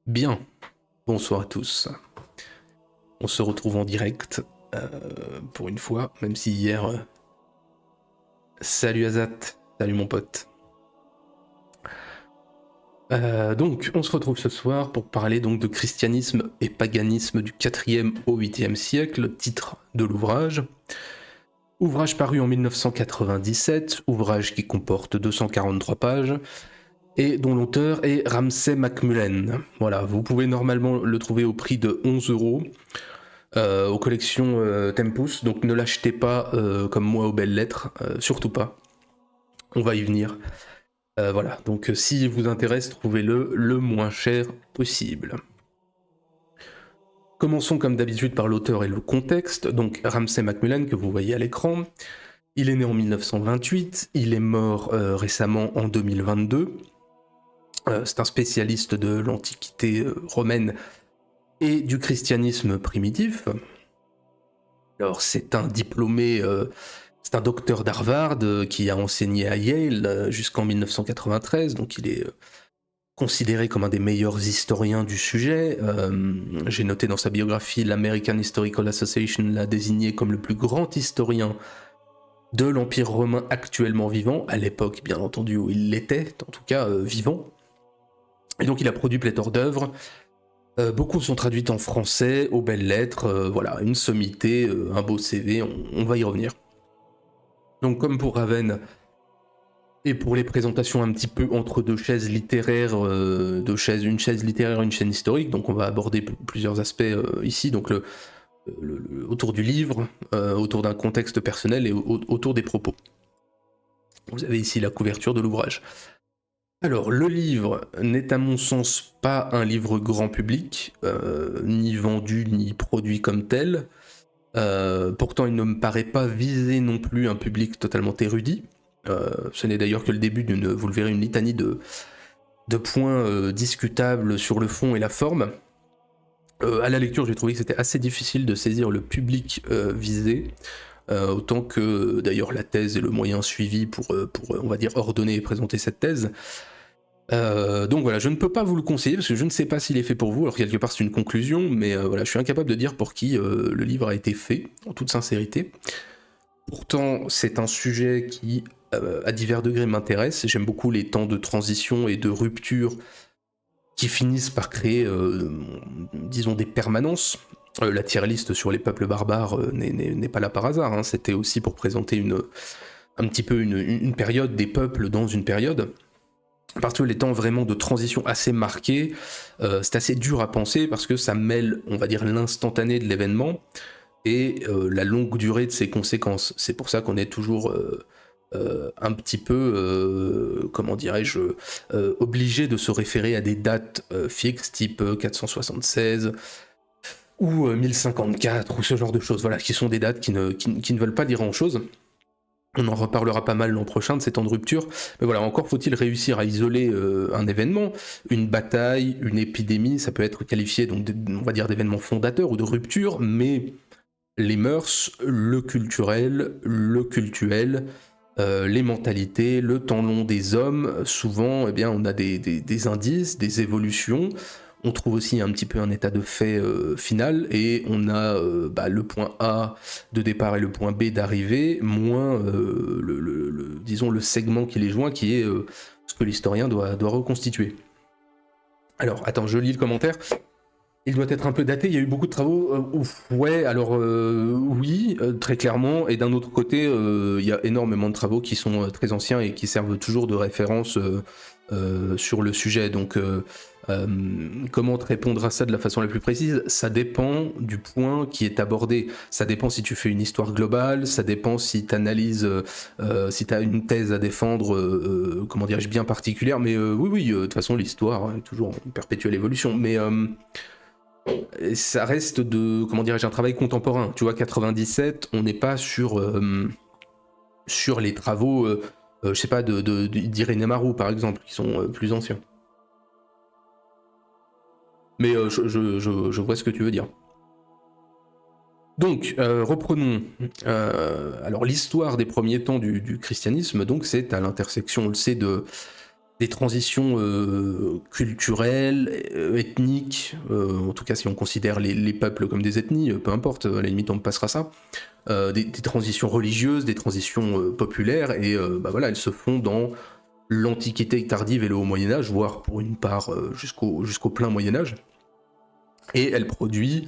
Bien, bonsoir à tous. On se retrouve en direct pour une fois, même si hier. Salut Azat, salut mon pote. Donc, on se retrouve ce soir pour parler donc de christianisme et paganisme du 4e au 8e siècle, titre de l'ouvrage. Ouvrage paru en 1997, ouvrage qui comporte 243 pages et dont l'auteur est Ramsay MacMullen. Voilà, vous pouvez normalement le trouver au prix de 11 € aux collections Tempus, donc ne l'achetez pas comme moi aux belles lettres, surtout pas. On va y venir. Voilà, donc si vous intéresse, trouvez-le le moins cher possible. Commençons comme d'habitude par l'auteur et le contexte. Donc Ramsay MacMullen, que vous voyez à l'écran, il est né en 1928, il est mort récemment en 2022. C'est un spécialiste de l'Antiquité romaine et du christianisme primitif. Alors c'est un diplômé, c'est un docteur d'Harvard qui a enseigné à Yale jusqu'en 1993, donc il est considéré comme un des meilleurs historiens du sujet. J'ai noté dans sa biographie, l'American Historical Association l'a désigné comme le plus grand historien de l'Empire romain actuellement vivant, à l'époque bien entendu où il l'était, en tout cas vivant. Et donc il a produit pléthore d'œuvres. Beaucoup sont traduites en français, aux belles lettres, voilà, une sommité, un beau CV, on va y revenir. Donc comme pour Raven, et pour les présentations un petit peu entre deux chaises littéraires, une chaise littéraire, une chaîne historique, donc on va aborder plusieurs aspects ici, donc autour du livre, autour d'un contexte personnel et autour des propos. Vous avez ici la couverture de l'ouvrage. Alors, le livre n'est à mon sens pas un livre grand public, ni vendu, ni produit comme tel. Pourtant, il ne me paraît pas viser non plus un public totalement érudit. Ce n'est d'ailleurs que le début vous le verrez, une litanie de points discutables sur le fond et la forme. À la lecture, j'ai trouvé que c'était assez difficile de saisir le public visé, autant que d'ailleurs la thèse est le moyen suivi pour on va dire, ordonner et présenter cette thèse. Donc voilà, je ne peux pas vous le conseiller parce que je ne sais pas s'il est fait pour vous. Alors quelque part c'est une conclusion, mais voilà, je suis incapable de dire pour qui le livre a été fait, en toute sincérité. Pourtant, c'est un sujet qui, à divers degrés, m'intéresse. J'aime beaucoup les temps de transition et de rupture qui finissent par créer, disons, des permanences. La tier list sur les peuples barbares n'est pas là par hasard, hein. C'était aussi pour présenter un petit peu une période des peuples dans une période. Parce que les temps vraiment de transition assez marqués, c'est assez dur à penser parce que ça mêle, on va dire, l'instantané de l'événement et la longue durée de ses conséquences. C'est pour ça qu'on est toujours un petit peu, comment dirais-je, obligé de se référer à des dates fixes, type 476 ou 1054 ou ce genre de choses, voilà, qui sont des dates qui ne veulent pas dire grand-chose. On en reparlera pas mal l'an prochain de ces temps de rupture, mais voilà, encore faut-il réussir à isoler un événement, une bataille, une épidémie, ça peut être qualifié donc on va dire d'événements fondateurs ou de rupture, mais les mœurs, le culturel, le cultuel, les mentalités, le temps long des hommes, souvent eh bien, on a des indices, des évolutions. On trouve aussi un petit peu un état de fait final et on a le point A de départ et le point B d'arrivée, moins disons le segment qui les joint, qui est ce que l'historien doit reconstituer. Alors, attends, je lis le commentaire. Il doit être un peu daté, il y a eu beaucoup de travaux. Ouais, alors oui, très clairement. Et d'un autre côté, il y a énormément de travaux qui sont très anciens et qui servent toujours de référence sur le sujet. Donc, comment te répondre à ça de la façon la plus précise? Ça dépend du point qui est abordé. Ça dépend si tu fais une histoire globale, ça dépend si tu analyses, si tu as une thèse à défendre, comment dirais-je, bien particulière. Mais oui, de toute façon, l'histoire est toujours en perpétuelle évolution. Mais ça reste comment dirais-je, un travail contemporain. Tu vois, 97, on n'est pas sur les travaux, je sais pas, d'Irene Marou, par exemple, qui sont plus anciens. Mais je vois ce que tu veux dire. Donc, reprenons. Alors, l'histoire des premiers temps du christianisme, donc, c'est à l'intersection, on le sait, des transitions culturelles, ethniques, en tout cas si on considère les peuples comme des ethnies, peu importe, à la limite on passera ça, des transitions religieuses, des transitions populaires, et voilà, elles se font dans l'Antiquité tardive et le Haut Moyen-Âge, voire pour une part jusqu'au plein Moyen-Âge, et elle produit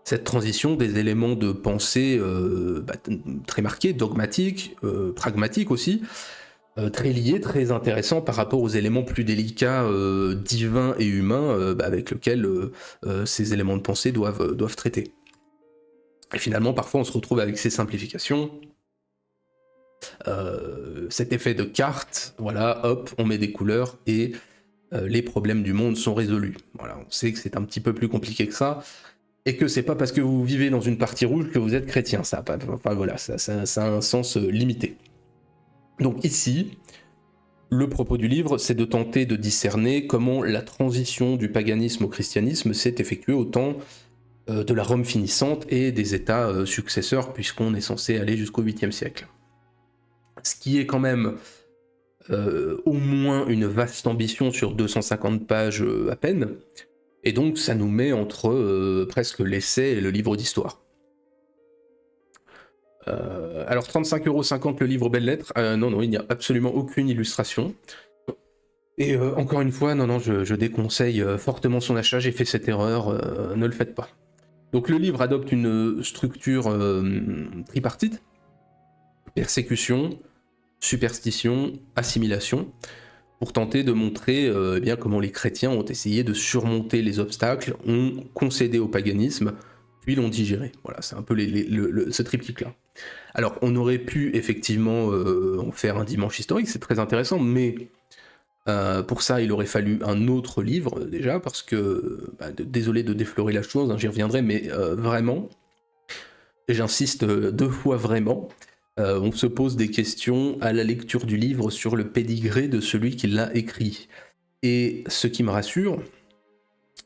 cette transition des éléments de pensée très marqués, dogmatiques, pragmatiques aussi, très liés, très intéressants par rapport aux éléments plus délicats, divins et humains, avec lesquels ces éléments de pensée doivent traiter. Et finalement, parfois, on se retrouve avec ces simplifications, cet effet de carte, voilà, hop, on met des couleurs et les problèmes du monde sont résolus. Voilà, on sait que c'est un petit peu plus compliqué que ça, et que c'est pas parce que vous vivez dans une partie rouge que vous êtes chrétien, ça a un sens limité. Donc ici, le propos du livre, c'est de tenter de discerner comment la transition du paganisme au christianisme s'est effectuée au temps de la Rome finissante et des États successeurs, puisqu'on est censé aller jusqu'au 8e siècle. Ce qui est quand même au moins une vaste ambition sur 250 pages à peine, et donc ça nous met entre presque l'essai et le livre d'histoire. Alors 35,50€ le livre belles lettres, non, il n'y a absolument aucune illustration. Et encore une fois, non, je déconseille fortement son achat, j'ai fait cette erreur, ne le faites pas. Donc le livre adopte une structure tripartite: persécution, superstition, assimilation, pour tenter de montrer comment les chrétiens ont essayé de surmonter les obstacles, ont concédé au paganisme, puis l'ont digéré. Voilà, c'est un peu ce triptyque-là. Alors, on aurait pu effectivement en faire un dimanche historique, c'est très intéressant, mais pour ça, il aurait fallu un autre livre, déjà, parce que, désolé de déflorer la chose, hein, j'y reviendrai, mais vraiment, et j'insiste 2 fois vraiment, on se pose des questions à la lecture du livre sur le pédigré de celui qui l'a écrit. Et ce qui me rassure,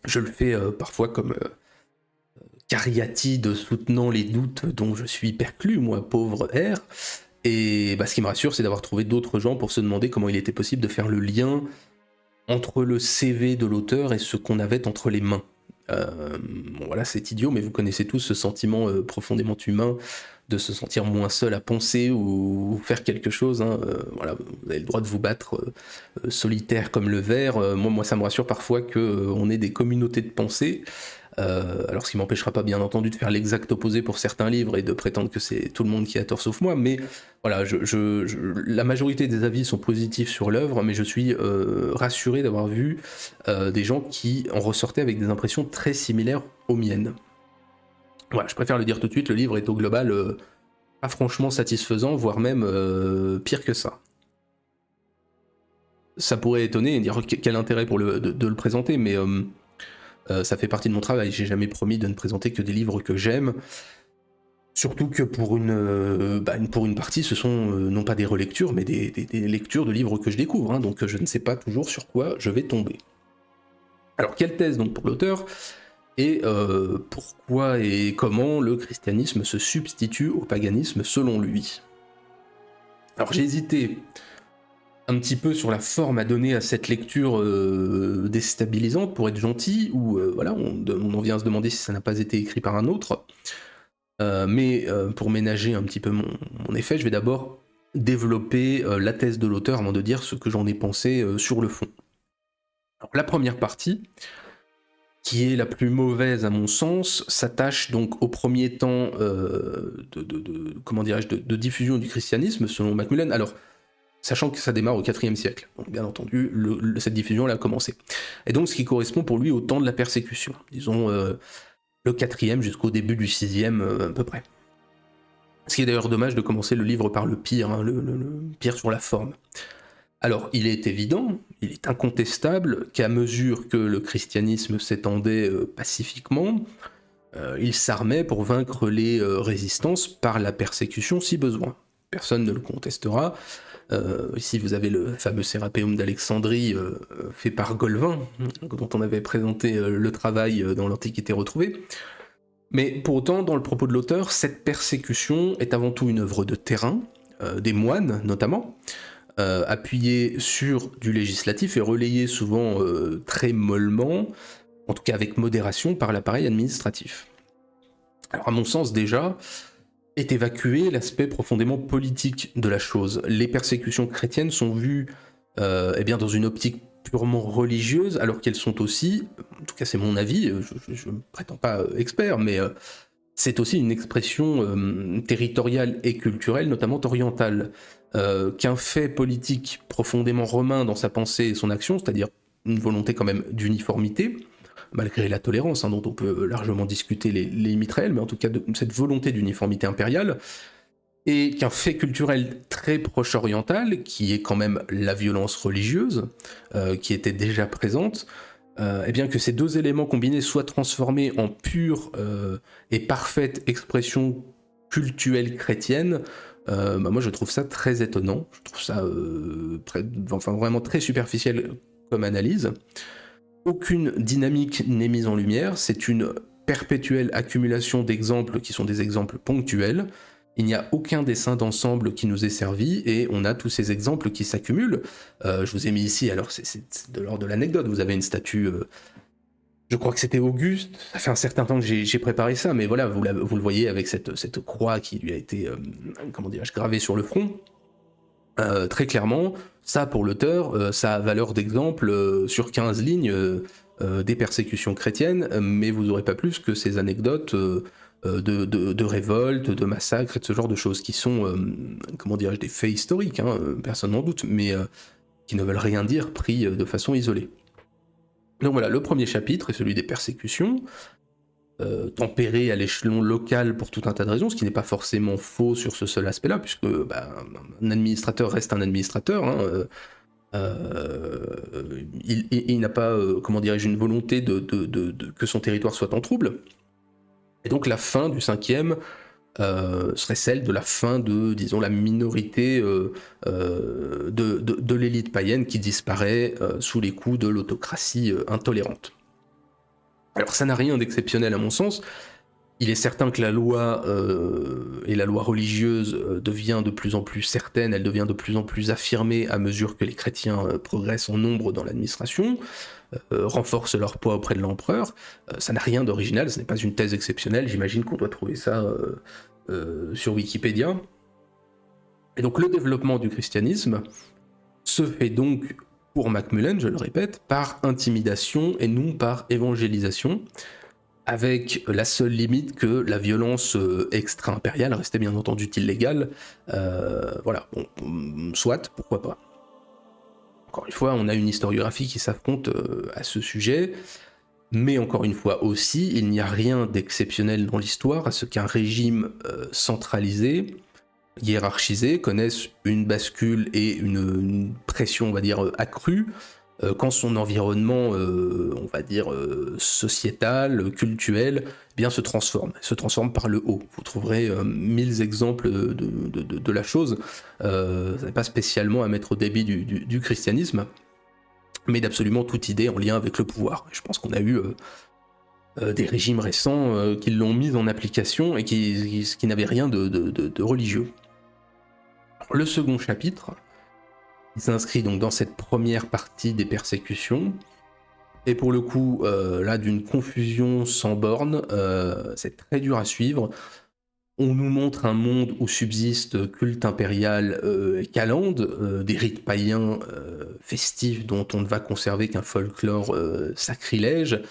je le fais parfois comme cariatide soutenant les doutes dont je suis perclus, moi, pauvre R, et ce qui me rassure, c'est d'avoir trouvé d'autres gens pour se demander comment il était possible de faire le lien entre le CV de l'auteur et ce qu'on avait entre les mains. Bon, voilà, c'est idiot, mais vous connaissez tous ce sentiment profondément humain de se sentir moins seul à penser ou faire quelque chose, hein. Voilà, vous avez le droit de vous battre solitaire comme le ver. Moi, ça me rassure parfois qu'on ait des communautés de pensée. Alors ce qui m'empêchera pas bien entendu de faire l'exact opposé pour certains livres et de prétendre que c'est tout le monde qui a tort sauf moi, mais voilà, la majorité des avis sont positifs sur l'œuvre, mais je suis rassuré d'avoir vu des gens qui en ressortaient avec des impressions très similaires aux miennes. Voilà, je préfère le dire tout de suite, le livre est au global pas franchement satisfaisant, voire même pire que ça. Ça pourrait étonner et dire quel intérêt de le présenter, mais ça fait partie de mon travail, j'ai jamais promis de ne présenter que des livres que j'aime, surtout que pour une partie ce sont non pas des relectures, mais des lectures de livres que je découvre, hein, donc je ne sais pas toujours sur quoi je vais tomber. Alors quelle thèse donc pour l'auteur, et pourquoi et comment le christianisme se substitue au paganisme selon lui. Alors j'ai hésité un petit peu sur la forme à donner à cette lecture déstabilisante, pour être gentil, où voilà, on en vient à se demander si ça n'a pas été écrit par un autre. Mais pour ménager un petit peu mon effet, je vais d'abord développer la thèse de l'auteur avant de dire ce que j'en ai pensé sur le fond. Alors, la première partie, qui est la plus mauvaise à mon sens, s'attache donc au premier temps de diffusion du christianisme selon Macmillan. Alors, sachant que ça démarre au IVe siècle. Donc bien entendu, cette diffusion elle a commencé. Et donc ce qui correspond pour lui au temps de la persécution, disons le IVe jusqu'au début du VIe à peu près. Ce qui est d'ailleurs dommage de commencer le livre par le pire, hein, le pire sur la forme. Alors il est évident, il est incontestable qu'à mesure que le christianisme s'étendait pacifiquement, il s'armait pour vaincre les résistances par la persécution si besoin. Personne ne le contestera. Ici vous avez le fameux Sérapéum d'Alexandrie fait par Golvin, dont on avait présenté le travail dans l'Antiquité retrouvée. Mais pour autant, dans le propos de l'auteur, cette persécution est avant tout une œuvre de terrain, des moines notamment, appuyé sur du législatif et relayé souvent très mollement, en tout cas avec modération, par l'appareil administratif. Alors à mon sens déjà, est évacué l'aspect profondément politique de la chose. Les persécutions chrétiennes sont vues eh bien, dans une optique purement religieuse, alors qu'elles sont aussi, en tout cas c'est mon avis, je ne prétends pas expert, mais c'est aussi une expression territoriale et culturelle, notamment orientale, qu'un fait politique profondément romain dans sa pensée et son action, c'est-à-dire une volonté quand même d'uniformité, malgré la tolérance, dont on peut largement discuter les limites réelles, mais en tout cas cette volonté d'uniformité impériale, et qu'un fait culturel très proche oriental, qui est quand même la violence religieuse, qui était déjà présente, et bien que ces deux éléments combinés soient transformés en pure et parfaite expression cultuelle chrétienne, moi je trouve ça très étonnant, je trouve ça vraiment très superficiel comme analyse. Aucune dynamique n'est mise en lumière, c'est une perpétuelle accumulation d'exemples qui sont des exemples ponctuels. Il n'y a aucun dessin d'ensemble qui nous est servi et on a tous ces exemples qui s'accumulent. Je vous ai mis ici, alors c'est de l'ordre de l'anecdote, vous avez une statue, je crois que c'était Auguste, ça fait un certain temps que j'ai préparé ça, mais voilà, vous le voyez avec cette croix qui lui a été, gravée sur le front. Très clairement, ça pour l'auteur, ça a valeur d'exemple sur 15 lignes des persécutions chrétiennes, mais vous n'aurez pas plus que ces anecdotes de révoltes, de massacres et de ce genre de choses qui sont, des faits historiques, personne n'en doute, mais qui ne veulent rien dire pris de façon isolée. Donc voilà, le premier chapitre est celui des persécutions, tempéré à l'échelon local pour tout un tas de raisons, ce qui n'est pas forcément faux sur ce seul aspect-là, puisque un administrateur reste un administrateur. Il n'a pas, une volonté que son territoire soit en trouble. Et donc la fin du cinquième serait celle de la fin de, disons, la minorité de l'élite païenne qui disparaît sous les coups de l'autocratie intolérante. Alors ça n'a rien d'exceptionnel à mon sens. Il est certain que la loi et la loi religieuse devient de plus en plus certaine, elle devient de plus en plus affirmée à mesure que les chrétiens progressent en nombre dans l'administration, renforcent leur poids auprès de l'empereur. Ça n'a rien d'original, ce n'est pas une thèse exceptionnelle, j'imagine qu'on doit trouver ça sur Wikipédia. Et donc le développement du christianisme se fait donc, pour Macmullen, je le répète, par intimidation et non par évangélisation, avec la seule limite que la violence extra-impériale restait bien entendu illégale. Soit, pourquoi pas. Encore une fois, on a une historiographie qui s'affronte à ce sujet, mais encore une fois aussi, il n'y a rien d'exceptionnel dans l'histoire à ce qu'un régime centralisé, hiérarchisé, connaisse une bascule et une pression, on va dire, accrue, quand son environnement, sociétal, culturel, bien se transforme par le haut. Vous trouverez 1000 exemples de la chose. Ça n'est pas spécialement à mettre au débit du christianisme, mais d'absolument toute idée en lien avec le pouvoir. Je pense qu'on a eu des régimes récents qui l'ont mis en application et qui n'avaient rien de religieux. Alors, le second chapitre, il s'inscrit donc dans cette première partie des persécutions, et pour le coup, là, d'une confusion sans borne, c'est très dur à suivre. On nous montre un monde où subsiste culte impérial calande, des rites païens festifs dont on ne va conserver qu'un folklore sacrilège,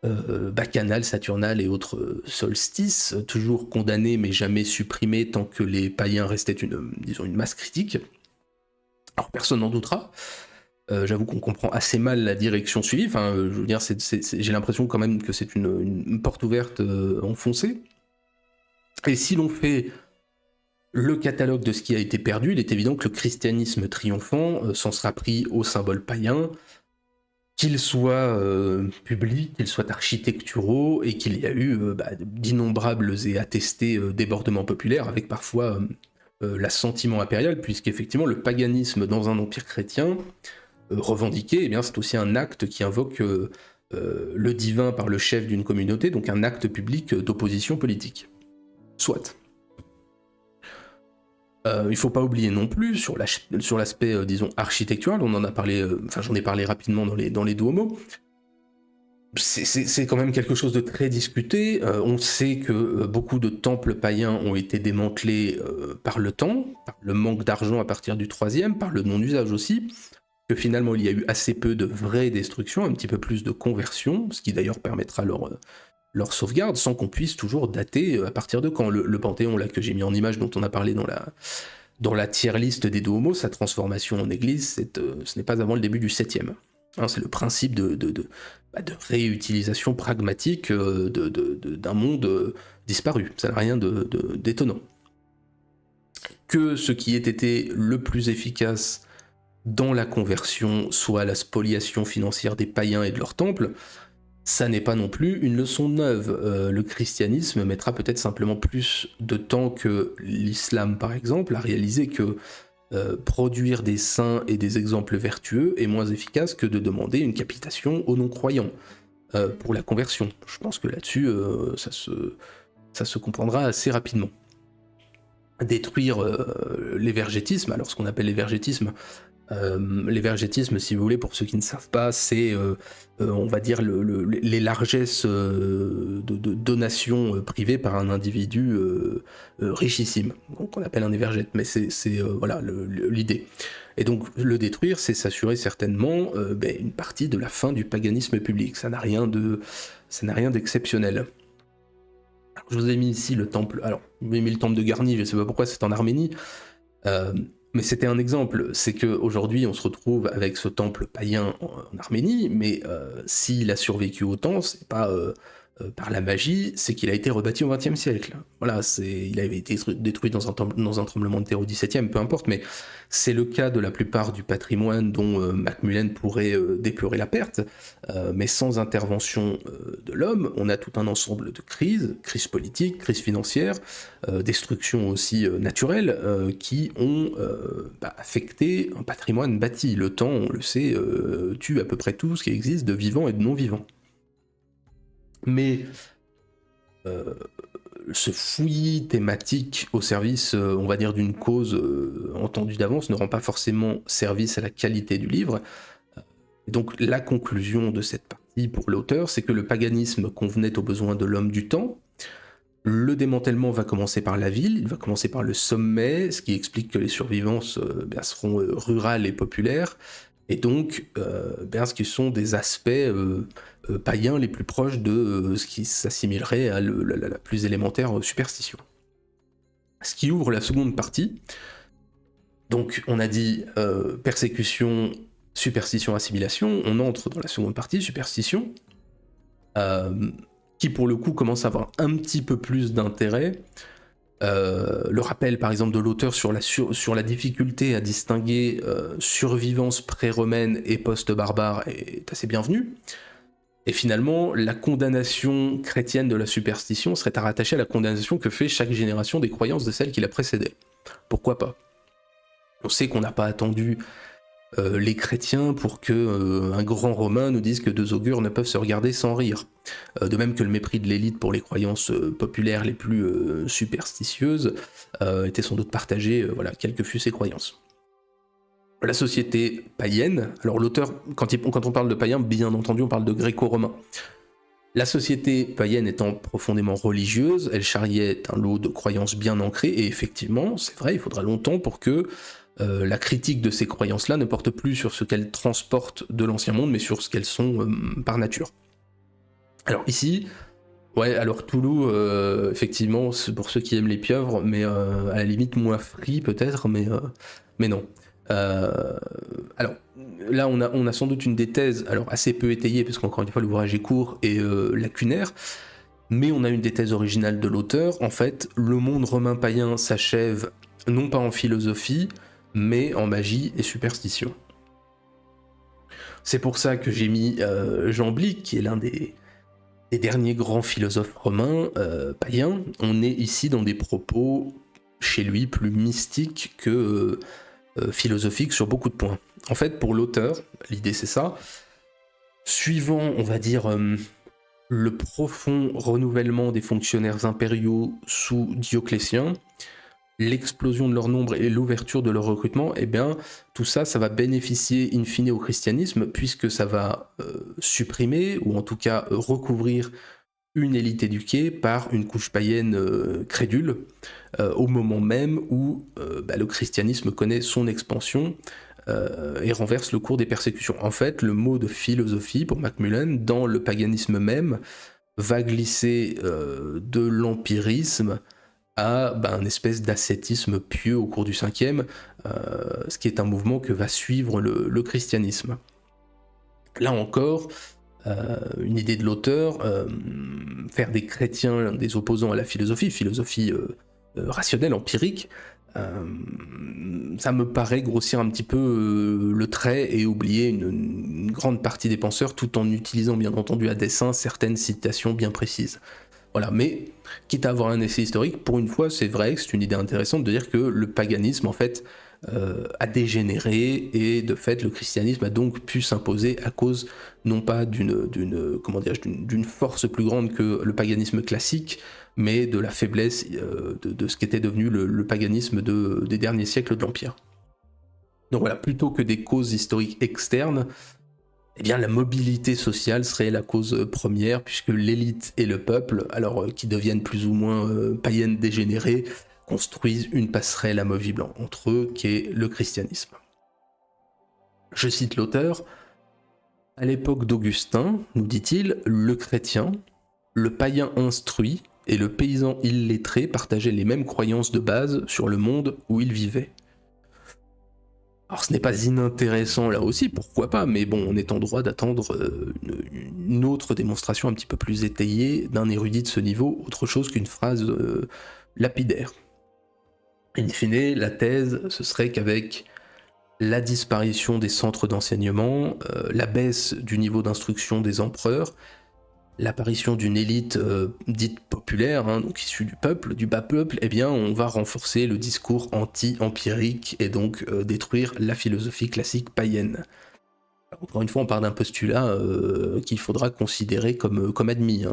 bacchanal, saturnal et autres solstices, toujours condamnés mais jamais supprimés tant que les païens restaient une masse critique. Alors personne n'en doutera. J'avoue qu'on comprend assez mal la direction suivie. Enfin, je veux dire, j'ai l'impression quand même que c'est une porte ouverte enfoncée. Et si l'on fait le catalogue de ce qui a été perdu, il est évident que le christianisme triomphant s'en sera pris aux symboles païens, qu'ils soient publics, qu'ils soient architecturaux, et qu'il y a eu d'innombrables et attestés débordements populaires, avec parfois l'assentiment impérial, puisqu'effectivement le paganisme dans un empire chrétien revendiqué, eh bien, c'est aussi un acte qui invoque le divin par le chef d'une communauté, donc un acte public d'opposition politique. Soit. Il faut pas oublier non plus sur l'aspect, disons, architectural, on en a parlé, j'en ai parlé rapidement dans les Duomo. C'est quand même quelque chose de très discuté. On sait que beaucoup de temples païens ont été démantelés par le temps, par le manque d'argent à partir du IIIe, par le non-usage aussi, que finalement il y a eu assez peu de vraies destructions, un petit peu plus de conversions, ce qui d'ailleurs permettra leur sauvegarde, sans qu'on puisse toujours dater à partir de quand. Le Panthéon là, que j'ai mis en image, dont on a parlé dans la tier list des Duomo, sa transformation en église, ce n'est pas avant le début du 7e. Hein, c'est le principe de réutilisation pragmatique d'un monde disparu. Ça n'a rien d'étonnant. Que ce qui ait été le plus efficace dans la conversion soit la spoliation financière des païens et de leurs temples, ça n'est pas non plus une leçon neuve. Le christianisme mettra peut-être simplement plus de temps que l'islam, par exemple, à réaliser que produire des saints et des exemples vertueux est moins efficace que de demander une capitation aux non-croyants pour la conversion. Je pense que là-dessus, ça se comprendra assez rapidement. Détruire l'évergétisme, alors ce qu'on appelle l'évergétisme, si vous voulez, pour ceux qui ne savent pas, c'est, on va dire, les largesses de donations privées par un individu richissime, qu'on appelle un évergète, mais c'est voilà l'idée. Et donc le détruire, c'est s'assurer certainement une partie de la fin du paganisme public. Ça n'a rien d'exceptionnel. Je vous ai mis ici le temple. Alors, je vous ai mis le temple de Garni, je ne sais pas pourquoi, c'est en Arménie. Mais c'était un exemple, c'est qu'aujourd'hui on se retrouve avec ce temple païen en Arménie, mais s'il a survécu autant, c'est pas par la magie, c'est qu'il a été rebâti au XXe siècle. Voilà, il avait été détruit dans un tremblement de terre au XVIIe, peu importe, mais c'est le cas de la plupart du patrimoine dont Macmillan pourrait déplorer la perte, mais sans intervention de l'homme, on a tout un ensemble de crises politiques, crises financières, destructions aussi naturelles, qui ont affecté un patrimoine bâti. Le temps, on le sait, tue à peu près tout ce qui existe de vivant et de non-vivant. Mais ce fouillis thématique au service, on va dire, d'une cause entendue d'avance ne rend pas forcément service à la qualité du livre. Et donc la conclusion de cette partie pour l'auteur, c'est que le paganisme convenait aux besoins de l'homme du temps. Le démantèlement va commencer par la ville, il va commencer par le sommet, ce qui explique que les survivances seront rurales et populaires, et donc ce qui sont des aspects païens les plus proches de ce qui s'assimilerait à la plus élémentaire superstition. Ce qui ouvre la seconde partie. Donc on a dit persécution, superstition, assimilation, on entre dans la seconde partie, superstition, qui pour le coup commence à avoir un petit peu plus d'intérêt. Le rappel par exemple de l'auteur sur la difficulté à distinguer survivance pré-romaine et post-barbare est assez bienvenu. Et finalement, la condamnation chrétienne de la superstition serait à rattacher à la condamnation que fait chaque génération des croyances de celle qui la précédait. Pourquoi pas ? On sait qu'on n'a pas attendu les chrétiens pour que un grand romain nous dise que deux augures ne peuvent se regarder sans rire. De même que le mépris de l'élite pour les croyances populaires les plus superstitieuses était sans doute partagé, quelles que fussent ses croyances. La société païenne, alors l'auteur, quand on parle de païen, bien entendu, on parle de gréco-romain. La société païenne étant profondément religieuse, elle charriait un lot de croyances bien ancrées, et effectivement, c'est vrai, il faudra longtemps pour que la critique de ces croyances-là ne porte plus sur ce qu'elles transportent de l'ancien monde, mais sur ce qu'elles sont par nature. Alors ici, alors Toulouse, effectivement, c'est pour ceux qui aiment les pieuvres, mais à la limite moins free peut-être, mais non. Alors là, on a sans doute une des thèses, alors assez peu étayée, parce qu'encore une fois l'ouvrage est court et lacunaire, mais on a une des thèses originales de l'auteur. En fait, le monde romain païen s'achève non pas en philosophie, mais en magie et superstition. C'est pour ça que j'ai mis Jamblique, qui est l'un des derniers grands philosophes romains païens. On est ici dans des propos, chez lui, plus mystiques que philosophiques sur beaucoup de points. En fait, pour l'auteur, l'idée c'est ça, suivant, on va dire, le profond renouvellement des fonctionnaires impériaux sous Dioclétien, l'explosion de leur nombre et l'ouverture de leur recrutement, eh bien, tout ça, ça va bénéficier in fine au christianisme, puisque ça va supprimer, ou en tout cas recouvrir une élite éduquée par une couche païenne crédule, au moment même où le christianisme connaît son expansion et renverse le cours des persécutions. En fait, le mot de philosophie, pour Macmillan, dans le paganisme même, va glisser de l'empirisme à une espèce d'ascétisme pieux au cours du 5e, ce qui est un mouvement que va suivre le christianisme. Là encore, une idée de l'auteur, faire des chrétiens des opposants à la philosophie rationnelle, empirique, ça me paraît grossir un petit peu le trait et oublier une grande partie des penseurs, tout en utilisant bien entendu à dessein certaines citations bien précises. Voilà, mais quitte à avoir un essai historique, pour une fois, c'est vrai que c'est une idée intéressante de dire que le paganisme, en fait, a dégénéré, et de fait, le christianisme a donc pu s'imposer à cause, non pas d'une force plus grande que le paganisme classique, mais de la faiblesse de ce qu'était devenu le paganisme des derniers siècles de l'Empire. Donc voilà, plutôt que des causes historiques externes, eh bien, la mobilité sociale serait la cause première, puisque l'élite et le peuple, alors qui deviennent plus ou moins païennes dégénérées, construisent une passerelle amovible entre eux, qui est le christianisme. Je cite l'auteur. À l'époque d'Augustin, nous dit-il, le chrétien, le païen instruit et le paysan illettré partageaient les mêmes croyances de base sur le monde où ils vivaient. Alors ce n'est pas inintéressant là aussi, pourquoi pas, mais bon, on est en droit d'attendre une autre démonstration un petit peu plus étayée d'un érudit de ce niveau, autre chose qu'une phrase lapidaire. In fine, la thèse, ce serait qu'avec la disparition des centres d'enseignement, la baisse du niveau d'instruction des empereurs, l'apparition d'une élite dite populaire, donc issue du peuple, du bas peuple, eh bien on va renforcer le discours anti-empirique et donc détruire la philosophie classique païenne. Alors, encore une fois, on part d'un postulat qu'il faudra considérer comme admis.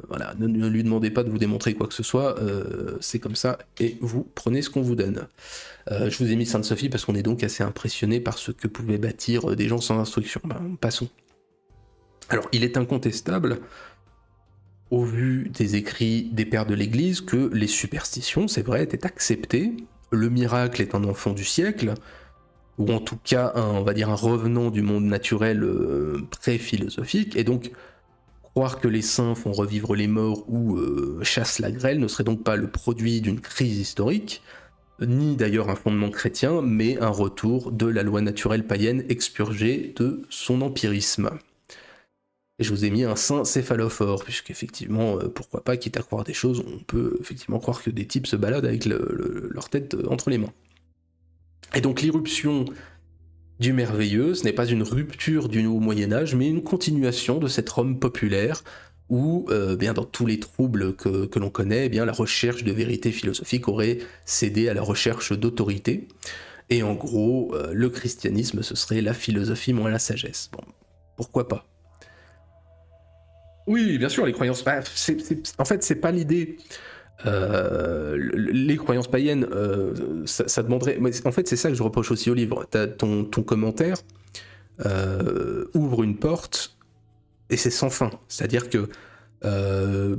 Voilà, ne lui demandez pas de vous démontrer quoi que ce soit, c'est comme ça, et vous prenez ce qu'on vous donne. Je vous ai mis Sainte-Sophie parce qu'on est donc assez impressionné par ce que pouvaient bâtir des gens sans instruction. Passons. Alors, il est incontestable, au vu des écrits des pères de l'Église, que les superstitions, c'est vrai, étaient acceptées. Le miracle est un enfant du siècle, ou en tout cas, on va dire un revenant du monde naturel pré-philosophique, et donc croire que les saints font revivre les morts ou chassent la grêle ne serait donc pas le produit d'une crise historique, ni d'ailleurs un fondement chrétien, mais un retour de la loi naturelle païenne expurgée de son empirisme. Et je vous ai mis un saint céphalophore, puisqu'effectivement, pourquoi pas, quitte à croire des choses, on peut effectivement croire que des types se baladent avec leur tête entre les mains. Et donc l'irruption du merveilleux, ce n'est pas une rupture du Haut Moyen-Âge, mais une continuation de cette Rome populaire, où, bien dans tous les troubles que l'on connaît, eh bien, la recherche de vérité philosophique aurait cédé à la recherche d'autorité. Et en gros, le christianisme, ce serait la philosophie moins la sagesse. Bon, pourquoi pas ? Oui, bien sûr, les croyances. En fait, c'est pas l'idée. Les croyances païennes, ça demanderait. En fait, c'est ça que je reproche aussi au livre. T'as ton commentaire ouvre une porte et c'est sans fin. C'est-à-dire que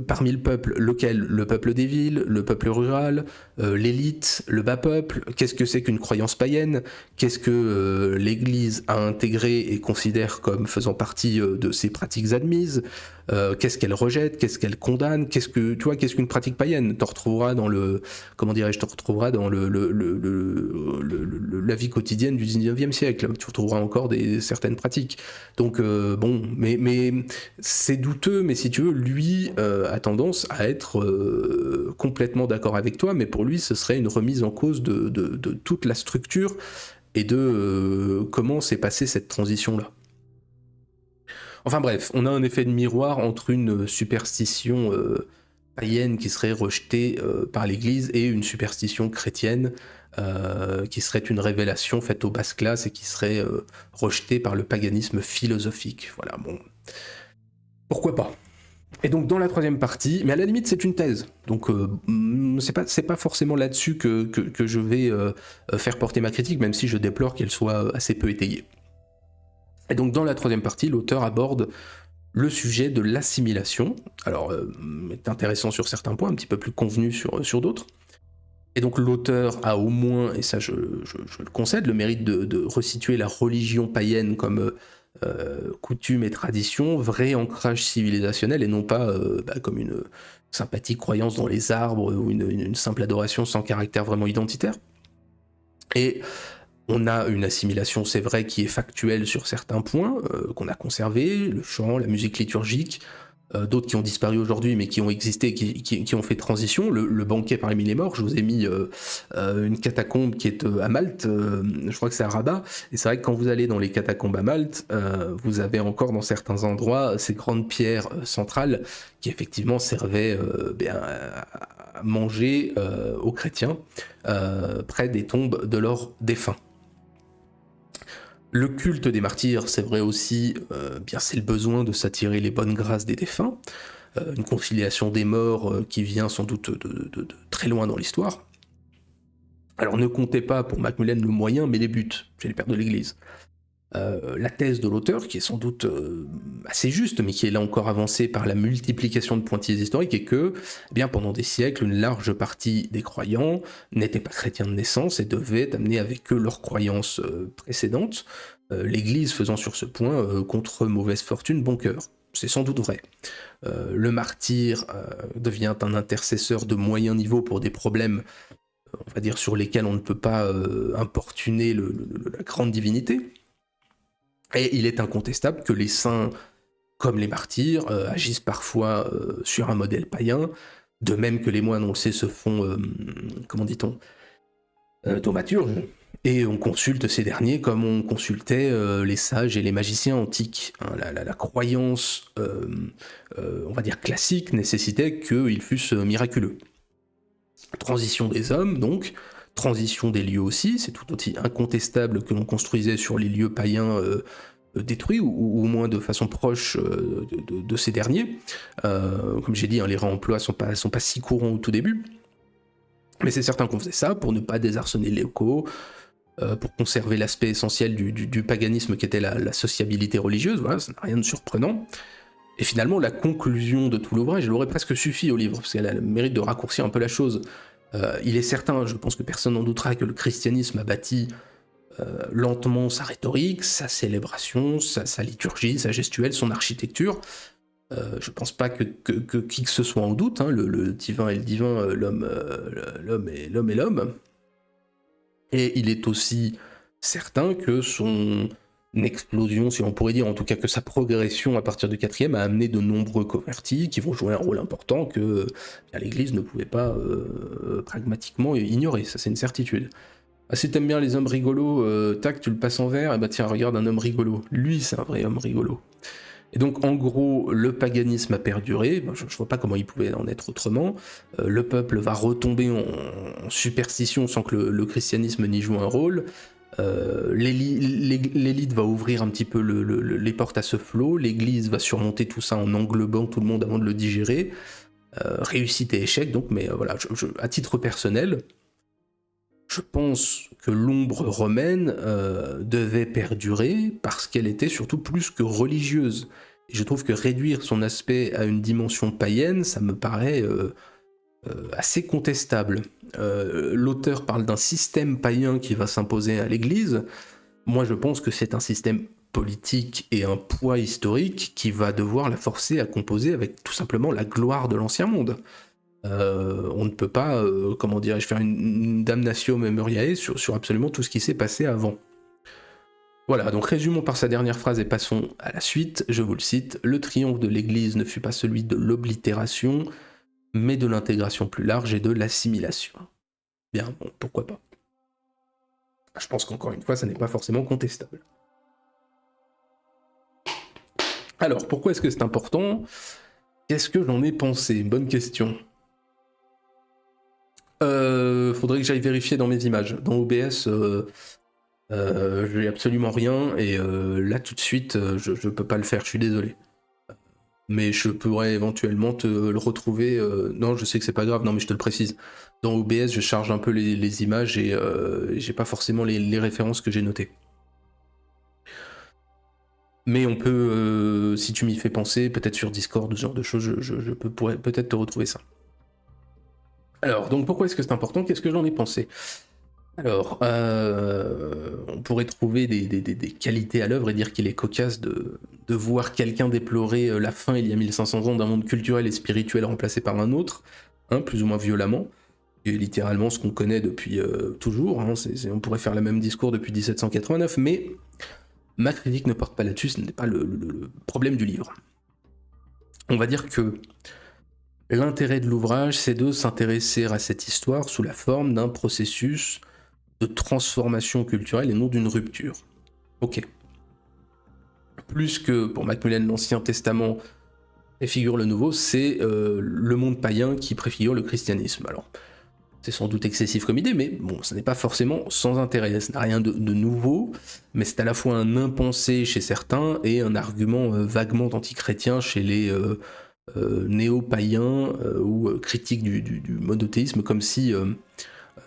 parmi le peuple, lequel ? Le peuple des villes, le peuple rural, l'élite, le bas peuple. Qu'est-ce que c'est qu'une croyance païenne ? Qu'est-ce que l'Église a intégré et considère comme faisant partie de ses pratiques admises ? Qu'est-ce qu'elle rejette ? Qu'est-ce qu'elle condamne ? Qu'est-ce qu'une pratique païenne ? T'en retrouveras dans la vie quotidienne du 19e siècle. Tu retrouveras encore certaines pratiques. Donc mais c'est douteux, mais si tu veux, lui a tendance à être complètement d'accord avec toi, mais pour lui ce serait une remise en cause de toute la structure et de comment s'est passée cette transition-là. Enfin bref, on a un effet de miroir entre une superstition païenne qui serait rejetée par l'Église et une superstition chrétienne qui serait une révélation faite aux basses classes et qui serait rejetée par le paganisme philosophique. Voilà, bon. Pourquoi pas ? Et donc dans la troisième partie, mais à la limite c'est une thèse, donc c'est pas forcément là-dessus que je vais faire porter ma critique, même si je déplore qu'elle soit assez peu étayée. Et donc dans la troisième partie, l'auteur aborde le sujet de l'assimilation. Alors, est intéressant sur certains points, un petit peu plus convenu sur d'autres. Et donc l'auteur a au moins, et ça je le concède, le mérite de resituer la religion païenne comme coutume et tradition, vrai ancrage civilisationnel, et non pas comme une sympathique croyance dans les arbres ou une simple adoration sans caractère vraiment identitaire. Et on a une assimilation, c'est vrai, qui est factuelle sur certains points, qu'on a conservé, le chant, la musique liturgique, d'autres qui ont disparu aujourd'hui mais qui ont existé, qui ont fait transition. Le banquet parmi les morts, je vous ai mis une catacombe qui est à Malte, je crois que c'est à Rabat, et c'est vrai que quand vous allez dans les catacombes à Malte, vous avez encore dans certains endroits ces grandes pierres centrales qui effectivement servaient à manger aux chrétiens près des tombes de leurs défunts. Le culte des martyrs, c'est vrai aussi, c'est le besoin de s'attirer les bonnes grâces des défunts, une conciliation des morts qui vient sans doute de très loin dans l'histoire. Alors ne comptez pas pour Macmillan le moyen, mais les buts chez les pères de l'Église. La thèse de l'auteur, qui est sans doute assez juste, mais qui est là encore avancée par la multiplication de pointillés historiques, est que, pendant des siècles, une large partie des croyants n'étaient pas chrétiens de naissance et devaient amener avec eux leurs croyances précédentes, l'Église faisant sur ce point, contre mauvaise fortune, bon cœur. C'est sans doute vrai. Le martyr devient un intercesseur de moyen niveau pour des problèmes, on va dire, sur lesquels on ne peut pas importuner la grande divinité. Et il est incontestable que les saints, comme les martyrs, agissent parfois sur un modèle païen, de même que les moines, on le sait, se font, comment dit-on, thaumaturges, et on consulte ces derniers comme on consultait les sages et les magiciens antiques. Hein, la croyance, on va dire classique, nécessitait qu'ils fussent miraculeux. Transition des hommes, donc, transition des lieux aussi, c'est tout aussi incontestable que l'on construisait sur les lieux païens détruits, ou au moins de façon proche de ces derniers. Comme j'ai dit, hein, les réemplois sont pas si courants au tout début, mais c'est certain qu'on faisait ça pour ne pas désarçonner les locaux, pour conserver l'aspect essentiel du paganisme qui était la sociabilité religieuse, voilà, ça n'a rien de surprenant. Et finalement, la conclusion de tout l'ouvrage, elle aurait presque suffi au livre, parce qu'elle a le mérite de raccourcir un peu la chose. Il est certain, je pense que personne n'en doutera, que le christianisme a bâti lentement sa rhétorique, sa célébration, sa liturgie, sa gestuelle, son architecture. Je pense pas que qui que ce soit en doute, hein, le divin est le divin, l'homme est l'homme. Et il est aussi certain que son explosion, si on pourrait dire, en tout cas que sa progression à partir du 4e a amené de nombreux convertis qui vont jouer un rôle important que l'Église ne pouvait pas pragmatiquement ignorer, ça c'est une certitude. Ah, si t'aimes bien les hommes rigolos, tac, tu le passes en vert, et bah tiens, regarde un homme rigolo. Lui, c'est un vrai homme rigolo. Et donc, en gros, le paganisme a perduré, je vois pas comment il pouvait en être autrement, le peuple va retomber en superstition sans que le christianisme n'y joue un rôle, l'élite va ouvrir un petit peu les portes à ce flot, l'Église va surmonter tout ça en englobant tout le monde avant de le digérer, réussite et échec, donc, mais voilà, à titre personnel, je pense que l'ombre romaine devait perdurer parce qu'elle était surtout plus que religieuse. Et je trouve que réduire son aspect à une dimension païenne, ça me paraît assez contestable. L'auteur parle d'un système païen qui va s'imposer à l'Église. Moi, je pense que c'est un système politique et un poids historique qui va devoir la forcer à composer avec tout simplement la gloire de l'Ancien Monde. On ne peut pas, comment dirais-je, faire une damnatio memoriae sur absolument tout ce qui s'est passé avant. Voilà, donc résumons par sa dernière phrase et passons à la suite. Je vous le cite, « Le triomphe de l'Église ne fut pas celui de l'oblitération, mais de l'intégration plus large et de l'assimilation. » Bien, bon, pourquoi pas. Je pense qu'encore une fois, ça n'est pas forcément contestable. Alors, pourquoi est-ce que c'est important ? Qu'est-ce que j'en ai pensé ? Bonne question. Faudrait que j'aille vérifier dans mes images. Dans OBS, j'ai absolument rien, et là tout de suite, je peux pas le faire, je suis désolé. mais je pourrais éventuellement te le retrouver. Non, je sais que c'est pas grave, non, mais je te le précise. Dans OBS, je charge un peu les images et j'ai pas forcément les références que j'ai notées. Mais on peut, si tu m'y fais penser, peut-être sur Discord ou ce genre de choses, je pourrais peut-être te retrouver ça. Alors, donc pourquoi est-ce que c'est important? Qu'est-ce que j'en ai pensé? Alors, on pourrait trouver des qualités à l'œuvre et dire qu'il est cocasse de voir quelqu'un déplorer la fin il y a 1500 ans d'un monde culturel et spirituel remplacé par un autre, hein, plus ou moins violemment, et littéralement ce qu'on connaît depuis toujours, hein, on pourrait faire le même discours depuis 1789, mais ma critique ne porte pas là-dessus, ce n'est pas le problème du livre. On va dire que l'intérêt de l'ouvrage, c'est de s'intéresser à cette histoire sous la forme d'un processus de transformation culturelle et non d'une rupture. Ok. Plus que pour Macmillan, l'Ancien Testament préfigure le Nouveau, c'est le monde païen qui préfigure le christianisme. Alors, c'est sans doute excessif comme idée, mais bon, ce n'est pas forcément sans intérêt. Ça n'a rien de nouveau, mais c'est à la fois un impensé chez certains et un argument vaguement antichrétien chez les néo-païens ou critiques du monothéisme, comme si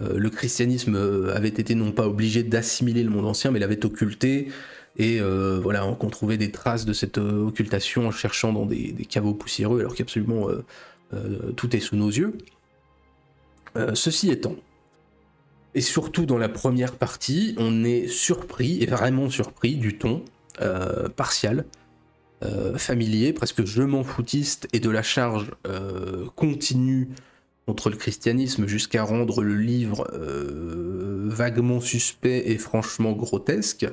le christianisme avait été non pas obligé d'assimiler le monde ancien, mais l'avait occulté, et voilà, qu'on trouvait des traces de cette occultation en cherchant dans des caveaux poussiéreux, alors qu'absolument tout est sous nos yeux. Ceci étant, et surtout dans la première partie, on est surpris, et vraiment surpris, du ton partial, familier, presque je m'en foutiste, et de la charge continue contre le christianisme jusqu'à rendre le livre vaguement suspect et franchement grotesque.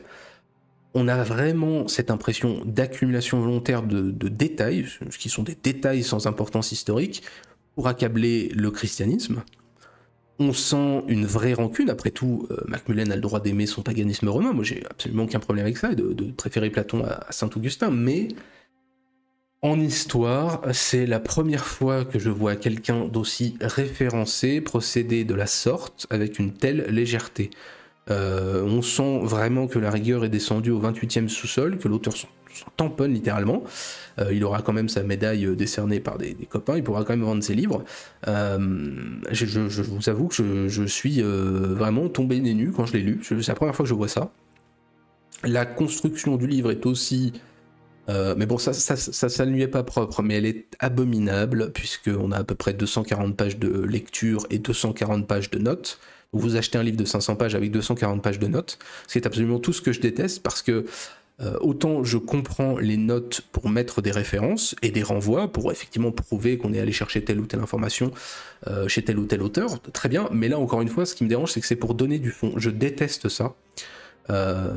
On a vraiment cette impression d'accumulation volontaire de détails, qui sont des détails sans importance historique, pour accabler le christianisme. On sent une vraie rancune. Après tout, Macmillan a le droit d'aimer son paganisme romain. Moi, j'ai absolument aucun problème avec ça, et de préférer Platon à Saint-Augustin, mais en histoire, c'est la première fois que je vois quelqu'un d'aussi référencé procéder de la sorte avec une telle légèreté. On sent vraiment que la rigueur est descendue au 28e sous-sol, que l'auteur s'en tamponne littéralement. Il aura quand même sa médaille décernée par des copains, il pourra quand même vendre ses livres. Je vous avoue que je suis vraiment tombé des nues quand je l'ai lu. C'est la première fois que je vois ça. La construction du livre est aussi... mais bon, ça ne lui est pas propre, mais elle est abominable, puisqu'on a à peu près 240 pages de lecture et 240 pages de notes. Donc vous achetez un livre de 500 pages avec 240 pages de notes, ce qui est absolument tout ce que je déteste, parce que autant je comprends les notes pour mettre des références et des renvois, pour effectivement prouver qu'on est allé chercher telle ou telle information chez tel ou tel auteur, très bien, mais là encore une fois, ce qui me dérange, c'est que c'est pour donner du fond. Je déteste ça.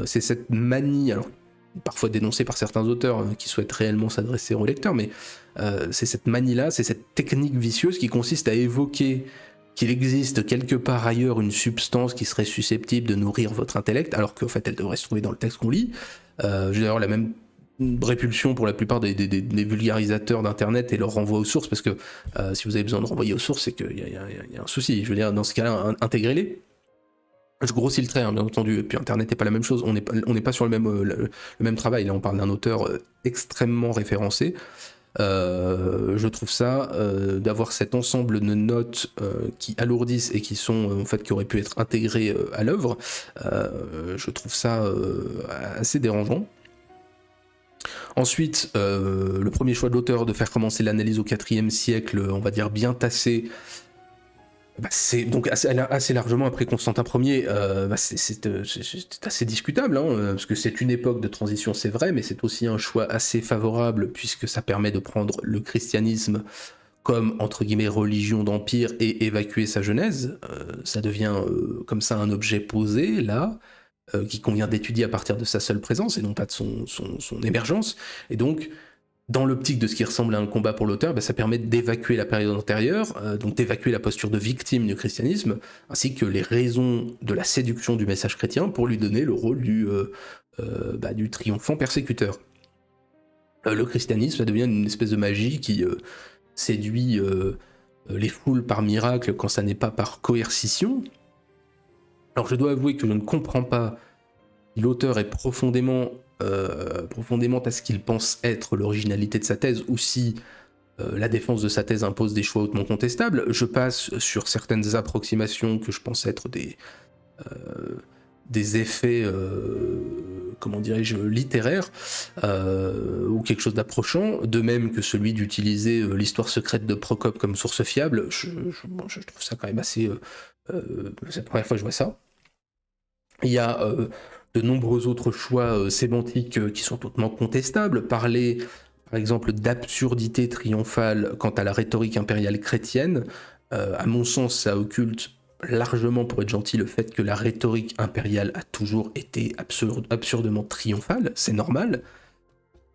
C'est cette manie, alors parfois dénoncée par certains auteurs qui souhaitent réellement s'adresser aux lecteurs, mais c'est cette manie-là, c'est cette technique vicieuse qui consiste à évoquer qu'il existe quelque part ailleurs une substance qui serait susceptible de nourrir votre intellect, alors qu'en fait elle devrait se trouver dans le texte qu'on lit. J'ai d'ailleurs la même répulsion pour la plupart des vulgarisateurs d'internet et leur renvoi aux sources, parce que si vous avez besoin de renvoyer aux sources, c'est qu'il y a un souci. Je veux dire, dans ce cas-là, intégrez-les. Je grossis le trait, hein, bien entendu, et puis Internet n'est pas la même chose, on n'est pas sur le même travail, là on parle d'un auteur extrêmement référencé. Je trouve ça, d'avoir cet ensemble de notes qui alourdissent et qui sont, en fait, qui auraient pu être intégrées à l'œuvre, je trouve ça assez dérangeant. Ensuite, le premier choix de l'auteur de faire commencer l'analyse au IVe siècle, on va dire bien tassé, c'est donc assez largement après Constantin Ier. C'est assez discutable, hein, parce que c'est une époque de transition, c'est vrai, mais c'est aussi un choix assez favorable, puisque ça permet de prendre le christianisme comme, entre guillemets, religion d'empire et évacuer sa genèse. Ça devient comme ça un objet posé, là, qui convient d'étudier à partir de sa seule présence et non pas de son émergence. Et donc, dans l'optique de ce qui ressemble à un combat pour l'auteur, ça permet d'évacuer la période antérieure, donc d'évacuer la posture de victime du christianisme, ainsi que les raisons de la séduction du message chrétien, pour lui donner le rôle du triomphant persécuteur. Le christianisme, ça devient une espèce de magie qui séduit les foules par miracle quand ça n'est pas par coercition. Alors je dois avouer que je ne comprends pas si l'auteur est profondément profondément à ce qu'il pense être l'originalité de sa thèse, ou si la défense de sa thèse impose des choix hautement contestables. Je passe sur certaines approximations que je pense être des effets, comment dirais-je, littéraires, ou quelque chose d'approchant, de même que celui d'utiliser l'histoire secrète de Procope comme source fiable. Je trouve ça quand même assez... c'est la première fois que je vois ça. Il y a de nombreux autres choix sémantiques qui sont totalement contestables. Parler, par exemple, d'absurdité triomphale quant à la rhétorique impériale chrétienne, à mon sens, ça occulte largement, pour être gentil, le fait que la rhétorique impériale a toujours été absurdement triomphale, c'est normal.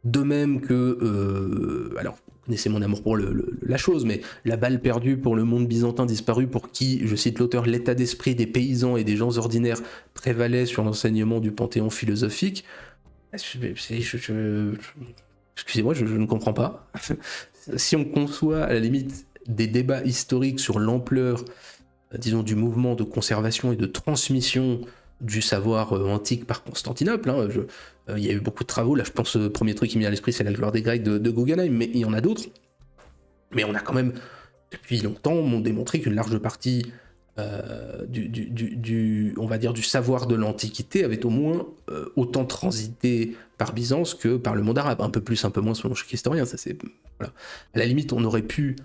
De même que, alors, vous connaissez mon amour pour la chose, mais la balle perdue pour le monde byzantin disparu, pour qui, je cite l'auteur, l'état d'esprit des paysans et des gens ordinaires prévalait sur l'enseignement du panthéon philosophique. Excusez-moi, je ne comprends pas. Si on conçoit à la limite des débats historiques sur l'ampleur, disons, du mouvement de conservation et de transmission du savoir antique par Constantinople, hein, il y a eu beaucoup de travaux, là je pense le premier truc qui me vient à l'esprit c'est la gloire des Grecs de Guggenheim, mais il y en a d'autres. Mais on a quand même, depuis longtemps, démontré qu'une large partie on va dire du savoir de l'Antiquité avait au moins autant transité par Byzance que par le monde arabe, un peu plus, un peu moins selon chaque historien. Ça, c'est, voilà. À la limite, on aurait pu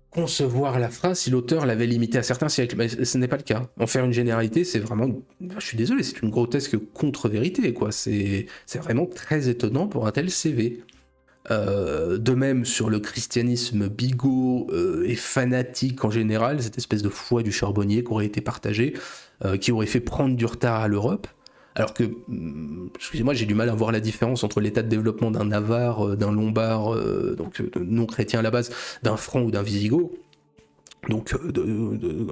concevoir la phrase si l'auteur l'avait limité à certains siècles, mais ce n'est pas le cas. En faire une généralité, c'est vraiment, je suis désolé, c'est une grotesque contre-vérité, quoi. C'est vraiment très étonnant pour un tel CV. De même sur le christianisme bigot et fanatique en général, cette espèce de foi du charbonnier qui aurait été partagée, qui aurait fait prendre du retard à l'Europe, alors que, excusez-moi, j'ai du mal à voir la différence entre l'état de développement d'un Navarre, d'un Lombard, donc non chrétien à la base, d'un Franc ou d'un Visigoth, donc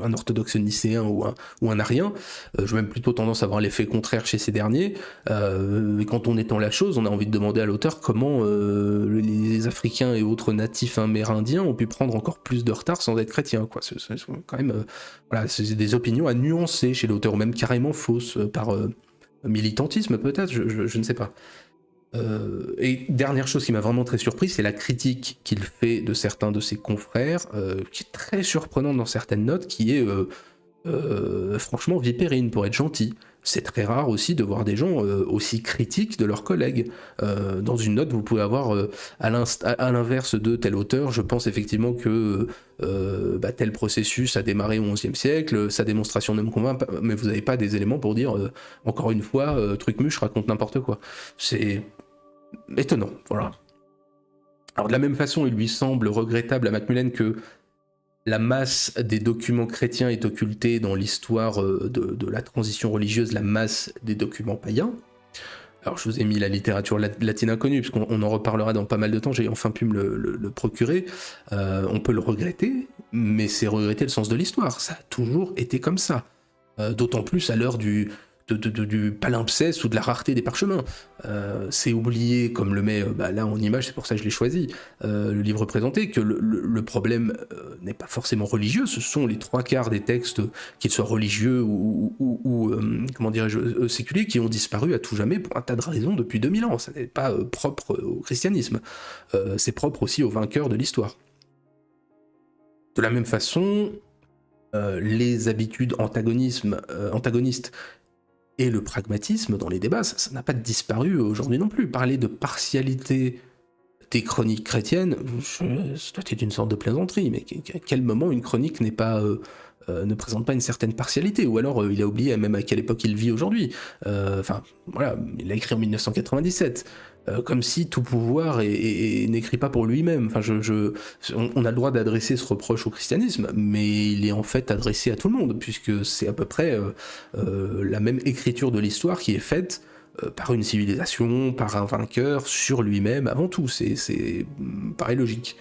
un orthodoxe nicéen ou un arien. J'ai même plutôt tendance à voir l'effet contraire chez ces derniers. Et quand on étend la chose, on a envie de demander à l'auteur comment les Africains et autres natifs amérindiens ont pu prendre encore plus de retard sans être chrétiens, quoi. C'est quand même, voilà, c'est des opinions à nuancer chez l'auteur, ou même carrément fausses, par militantisme peut-être, je ne sais pas. Et dernière chose qui m'a vraiment très surpris, c'est la critique qu'il fait de certains de ses confrères, qui est très surprenante dans certaines notes, qui est franchement vipérine, pour être gentil. C'est très rare aussi de voir des gens aussi critiques de leurs collègues. Dans une note, vous pouvez avoir, à l'inverse de tel auteur, je pense effectivement que tel processus a démarré au XIe siècle, sa démonstration ne me convainc pas, mais vous n'avez pas des éléments pour dire, encore une fois, truc muche, raconte n'importe quoi. C'est étonnant, voilà. Alors de la même façon, il lui semble regrettable à Macmillan que la masse des documents chrétiens est occultée dans l'histoire de la transition religieuse, la masse des documents païens. Alors je vous ai mis la littérature latine inconnue, puisqu'on en reparlera dans pas mal de temps, j'ai enfin pu me le procurer. On peut le regretter, mais c'est regretter le sens de l'histoire, ça a toujours été comme ça. D'autant plus à l'heure du palimpseste ou de la rareté des parchemins. C'est oublié, comme le met là en image, c'est pour ça que je l'ai choisi, le livre présenté, que le problème n'est pas forcément religieux, ce sont les 3/4 des textes, qu'ils soient religieux ou comment dirais-je, séculiers, qui ont disparu à tout jamais pour un tas de raisons depuis 2000 ans. Ça n'est pas propre au christianisme, c'est propre aussi aux vainqueurs de l'histoire. De la même façon, les habitudes antagonistes et le pragmatisme dans les débats, ça n'a pas disparu aujourd'hui non plus. Parler de partialité des chroniques chrétiennes, ça doit être une sorte de plaisanterie, mais à quel moment une chronique n'est pas, ne présente pas une certaine partialité, ou alors il a oublié même à quelle époque il vit aujourd'hui. Enfin, voilà, il l'a écrit en 1997. Comme si tout pouvoir n'écrit pas pour lui-même. Enfin, on a le droit d'adresser ce reproche au christianisme, mais il est en fait adressé à tout le monde, puisque c'est à peu près la même écriture de l'histoire qui est faite par une civilisation, par un vainqueur, sur lui-même avant tout. C'est pareil logique.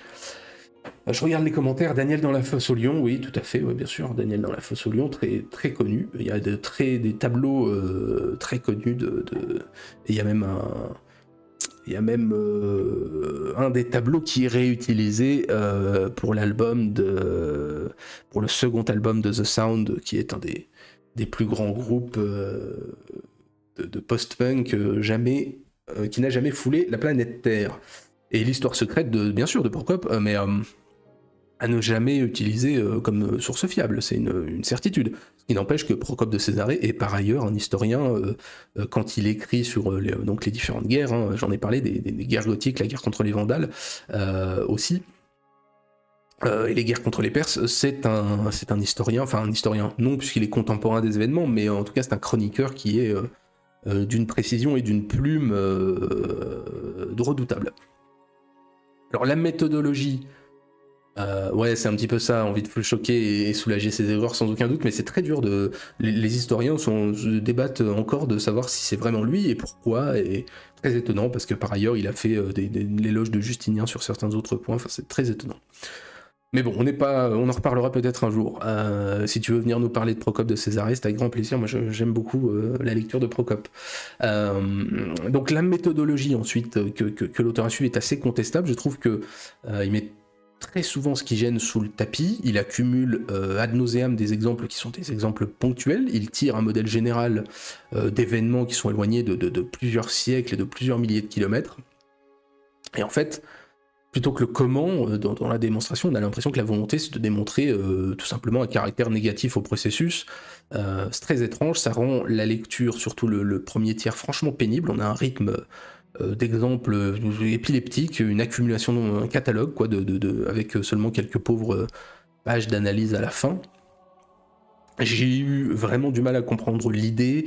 Je regarde les commentaires. Daniel dans la fosse au lion, oui, tout à fait, oui, bien sûr. Daniel dans la fosse au lion, très, très connu. Il y a des tableaux très connus il y a même un des tableaux qui est réutilisé pour le second album de The Sound, qui est un des plus grands groupes de post-punk qui n'a jamais foulé la planète Terre. Et l'histoire secrète, bien sûr, de Procope, mais à ne jamais utiliser comme source fiable, c'est une certitude. Ce qui n'empêche que Procope de Césarée est par ailleurs un historien, quand il écrit sur donc les différentes guerres, hein, j'en ai parlé, des guerres gothiques, la guerre contre les Vandales aussi, et les guerres contre les Perses, c'est un historien, non puisqu'il est contemporain des événements, mais en tout cas c'est un chroniqueur qui est d'une précision et d'une plume redoutable. Alors la méthodologie, ouais, c'est un petit peu ça, envie de choquer et soulager ses erreurs sans aucun doute, mais c'est très dur les historiens se débattent encore de savoir si c'est vraiment lui et pourquoi, et très étonnant parce que par ailleurs il a fait l'éloge de Justinien sur certains autres points, enfin c'est très étonnant. Mais bon, on en reparlera peut-être un jour. Si tu veux venir nous parler de Procope de Césarée, c'est avec grand plaisir. Moi, j'aime beaucoup la lecture de Procope. Donc, la méthodologie ensuite que l'auteur a suivie est assez contestable. Je trouve que il met très souvent ce qui gêne sous le tapis. Il accumule ad nauseam des exemples qui sont des exemples ponctuels. Il tire un modèle général d'événements qui sont éloignés de plusieurs siècles et de plusieurs milliers de kilomètres. Et en fait, plutôt que le comment, dans la démonstration, on a l'impression que la volonté, c'est de démontrer tout simplement un caractère négatif au processus. C'est très étrange, ça rend la lecture, surtout le premier tiers, franchement pénible. On a un rythme d'exemples épileptiques, une accumulation, un catalogue, quoi, avec seulement quelques pauvres pages d'analyse à la fin. J'ai eu vraiment du mal à comprendre l'idée.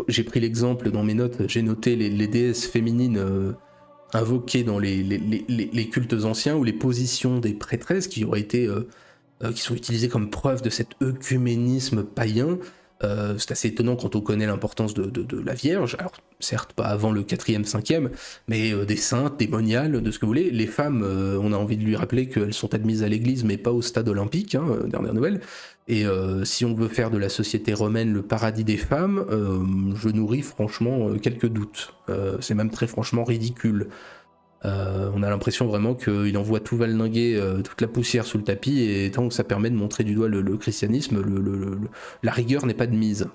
J'ai pris l'exemple dans mes notes, j'ai noté les déesses féminines invoquées dans les cultes anciens, ou les positions des prêtresses qui sont utilisées comme preuve de cet œcuménisme païen. C'est assez étonnant quand on connaît l'importance de la Vierge, alors certes pas avant le 4e, 5e, mais des saintes, des moniales, de ce que vous voulez. Les femmes, on a envie de lui rappeler qu'elles sont admises à l'église, mais pas au stade olympique, dernière nouvelle. Et si on veut faire de la société romaine le paradis des femmes, je nourris franchement quelques doutes. C'est même très franchement ridicule. On a l'impression vraiment qu'il envoie tout valdinguer, toute la poussière sous le tapis, et tant que ça permet de montrer du doigt le christianisme, la rigueur n'est pas de mise.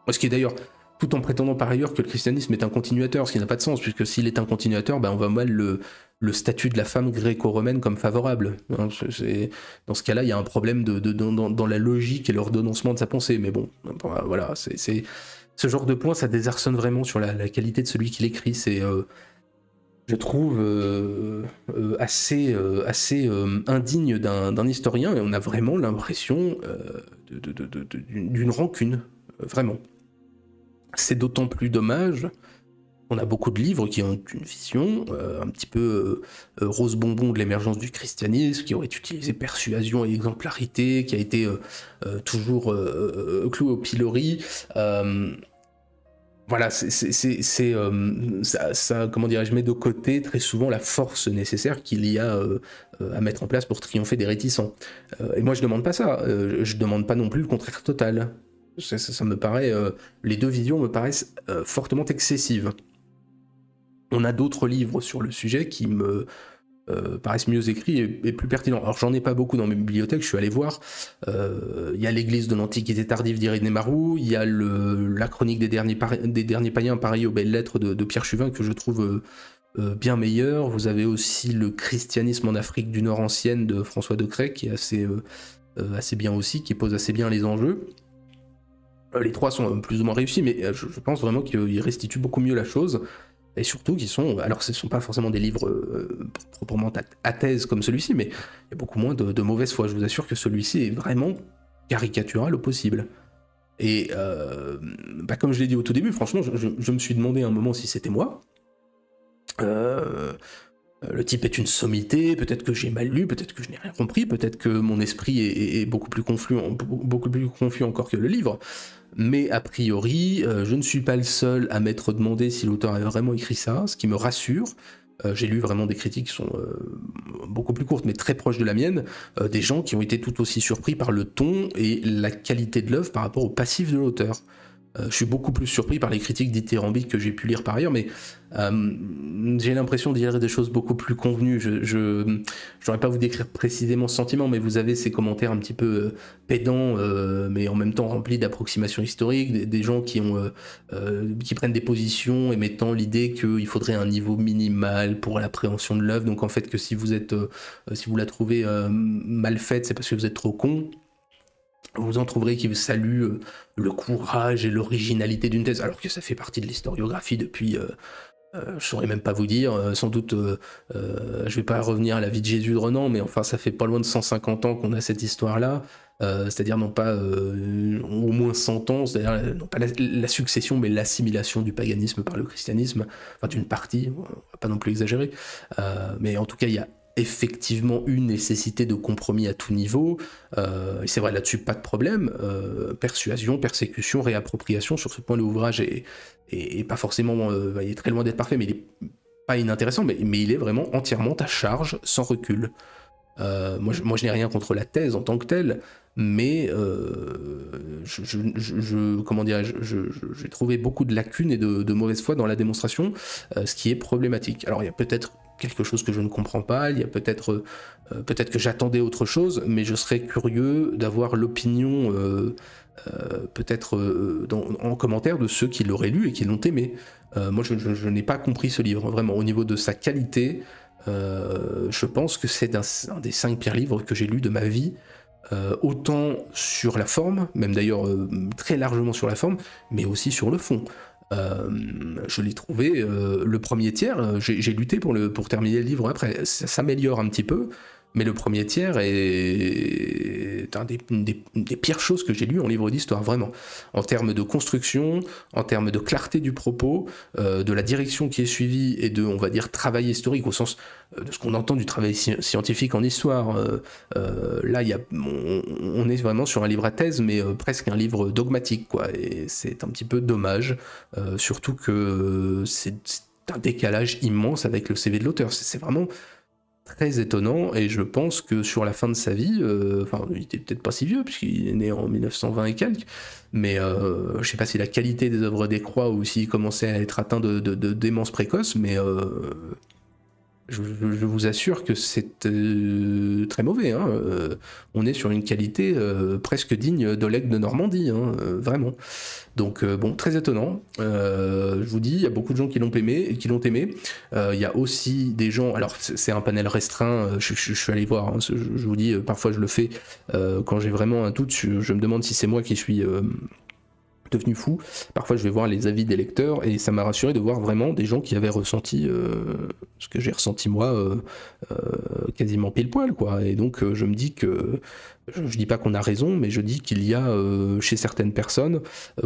Ce qui est d'ailleurs, tout en prétendant par ailleurs que le christianisme est un continuateur, ce qui n'a pas de sens, puisque s'il est un continuateur, on voit mal le statut de la femme gréco-romaine comme favorable. Dans ce cas-là, il y a un problème dans la logique et l'ordonnancement de sa pensée, mais bon, voilà, c'est ce genre de point, ça désarçonne vraiment sur la qualité de celui qui l'écrit. C'est je trouve assez indigne d'un historien, et on a vraiment l'impression d'une rancune, vraiment. C'est d'autant plus dommage. On a beaucoup de livres qui ont une vision un petit peu rose bonbon de l'émergence du christianisme, qui aurait utilisé persuasion et exemplarité, qui a été toujours cloué au pilori. Voilà, ça, comment dirais-je, met de côté très souvent la force nécessaire qu'il y a à mettre en place pour triompher des réticents. Et moi, je demande pas ça. Je demande pas non plus le contraire total. Ça me paraît, les deux visions me paraissent fortement excessives. On a d'autres livres sur le sujet qui me paraissent mieux écrits et plus pertinents. Alors j'en ai pas beaucoup dans mes bibliothèques, je suis allé voir. Il y a l'Église de l'Antiquité tardive d'Irénée Marou, il y a la chronique des derniers païens, pareil aux belles lettres de Pierre Chuvin, que je trouve bien meilleur. Vous avez aussi le Christianisme en Afrique du Nord ancienne de François Decrès, qui est assez bien aussi, qui pose assez bien les enjeux. Les trois sont plus ou moins réussis, mais je pense vraiment qu'ils restituent beaucoup mieux la chose. Et surtout alors ce ne sont pas forcément des livres proprement à thèse comme celui-ci, mais il y a beaucoup moins de mauvaise foi. Je vous assure que celui-ci est vraiment caricatural au possible. Et comme je l'ai dit au tout début, franchement, je me suis demandé un moment si c'était moi. Le type est une sommité, peut-être que j'ai mal lu, peut-être que je n'ai rien compris, peut-être que mon esprit est beaucoup plus confus encore que le livre. Mais a priori, je ne suis pas le seul à m'être demandé si l'auteur avait vraiment écrit ça, ce qui me rassure. J'ai lu vraiment des critiques qui sont beaucoup plus courtes, mais très proches de la mienne, des gens qui ont été tout aussi surpris par le ton et la qualité de l'œuvre par rapport au passif de l'auteur. Je suis beaucoup plus surpris par les critiques dithyrambiques que j'ai pu lire par ailleurs, mais j'ai l'impression de dire des choses beaucoup plus convenues. Je n'aurais pas vous décrire précisément ce sentiment, mais vous avez ces commentaires un petit peu pédants, mais en même temps remplis d'approximations historiques, des gens qui prennent des positions émettant l'idée qu'il faudrait un niveau minimal pour l'appréhension de l'œuvre, donc en fait que si vous la trouvez mal faite, c'est parce que vous êtes trop con. Vous en trouverez qui saluent le courage et l'originalité d'une thèse, alors que ça fait partie de l'historiographie depuis, je saurais même pas vous dire, sans doute, je vais pas revenir à la vie de Jésus de Renan, mais enfin ça fait pas loin de 150 ans qu'on a cette histoire-là, c'est-à-dire non pas au moins 100 ans, c'est-à-dire non pas la succession, mais l'assimilation du paganisme par le christianisme, enfin d'une partie, on va pas non plus exagérer, mais en tout cas il y a effectivement une nécessité de compromis à tout niveau, et c'est vrai là-dessus pas de problème, persuasion, persécution, réappropriation, sur ce point l'ouvrage est pas forcément, il est très loin d'être parfait, mais il est pas inintéressant, mais il est vraiment entièrement à charge, sans recul. Moi je n'ai rien contre la thèse en tant que telle, mais comment dirais-je, j'ai trouvé beaucoup de lacunes et de mauvaise foi dans la démonstration, ce qui est problématique. Alors il y a peut-être quelque chose que je ne comprends pas, il y a peut-être que j'attendais autre chose, mais je serais curieux d'avoir l'opinion peut-être en commentaire de ceux qui l'auraient lu et qui l'ont aimé. Moi je n'ai pas compris ce livre, vraiment, au niveau de sa qualité. Je pense que c'est un des 5 pires livres que j'ai lus de ma vie, autant sur la forme, même d'ailleurs très largement sur la forme, mais aussi sur le fond. Je l'ai trouvé, le premier tiers, j'ai lutté pour terminer le livre après, ça s'améliore un petit peu, mais le premier tiers est une des pires choses que j'ai lues en livre d'histoire, vraiment. En termes de construction, en termes de clarté du propos, de la direction qui est suivie et de, on va dire, travail historique, au sens de ce qu'on entend du travail scientifique en histoire. Là, on est vraiment sur un livre à thèse, mais presque un livre dogmatique, quoi. Et c'est un petit peu dommage, surtout que c'est un décalage immense avec le CV de l'auteur. C'est vraiment très étonnant, et je pense que sur la fin de sa vie, il était peut-être pas si vieux puisqu'il est né en 1920 et quelques, mais je sais pas si la qualité des œuvres des Croix ou s'il commençait à être atteint de démence précoce, mais je vous assure que c'est très mauvais, hein. On est sur une qualité presque digne d'Oleg de Normandie, hein, vraiment. Donc bon, très étonnant. Je vous dis, il y a beaucoup de gens qui l'ont aimé. Il y a aussi des gens, alors c'est un panel restreint, je suis allé voir, hein, je vous dis, parfois je le fais quand j'ai vraiment un doute, je me demande si c'est moi qui suis devenu fou. Parfois je vais voir les avis des lecteurs, et ça m'a rassuré de voir vraiment des gens qui avaient ressenti ce que j'ai ressenti moi, quasiment pile poil, quoi. Et donc je me dis que je dis pas qu'on a raison, mais je dis qu'il y a chez certaines personnes,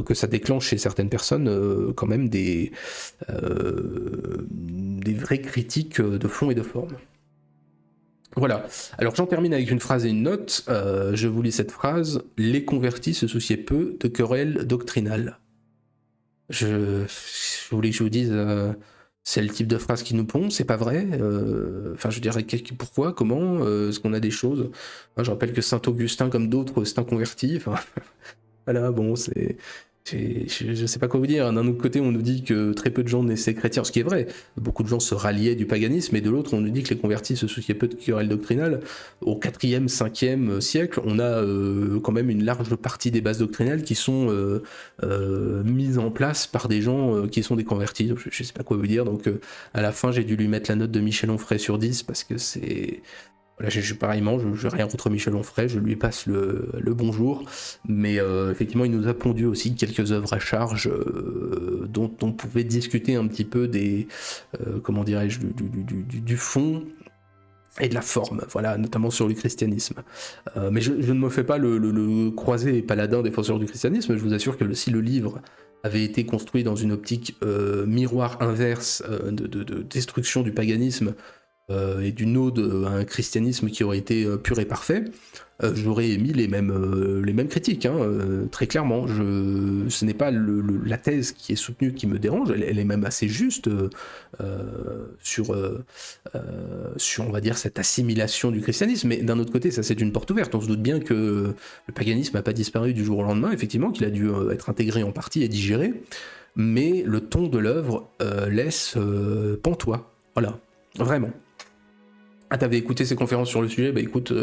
que ça déclenche chez certaines personnes quand même des vraies critiques de fond et de forme. Voilà, alors j'en termine avec une phrase et une note. Je vous lis cette phrase: les convertis se souciaient peu de querelles doctrinales. Je voulais que je vous dise, c'est le type de phrase qui nous pond, c'est pas vrai. Enfin, je dirais pourquoi, comment, est-ce qu'on a des choses. Enfin, je rappelle que saint Augustin, comme d'autres, c'est un converti. Enfin, voilà, bon, je sais pas quoi vous dire. D'un autre côté, on nous dit que très peu de gens naissaient chrétiens, ce qui est vrai. Beaucoup de gens se ralliaient du paganisme, et de l'autre, on nous dit que les convertis se souciaient peu de querelles doctrinales. Au 4e, 5e siècle, on a quand même une large partie des bases doctrinales qui sont mises en place par des gens qui sont des convertis. Je sais pas quoi vous dire. Donc, à la fin, j'ai dû lui mettre la note de Michel Onfray sur 10, parce que c'est... Là, pareillement, je n'ai rien contre Michel Onfray, je lui passe le bonjour, mais effectivement, il nous a pondu aussi quelques œuvres à charge dont on pouvait discuter un petit peu des, comment dirais-je, du fond et de la forme, voilà, notamment sur le christianisme. Mais je ne me fais pas le croisé et paladin défenseur du christianisme. Je vous assure que si le livre avait été construit dans une optique miroir inverse de destruction du paganisme, et d'une ode à un christianisme qui aurait été pur et parfait, j'aurais émis les mêmes critiques, hein, très clairement. Ce n'est pas la thèse qui est soutenue qui me dérange, elle est même assez juste sur, on va dire, cette assimilation du christianisme, mais d'un autre côté, ça c'est une porte ouverte. On se doute bien que le paganisme n'a pas disparu du jour au lendemain, effectivement, qu'il a dû être intégré en partie et digéré, mais le ton de l'œuvre laisse pantois. Voilà, vraiment. Ah, t'avais écouté ses conférences sur le sujet, bah écoute,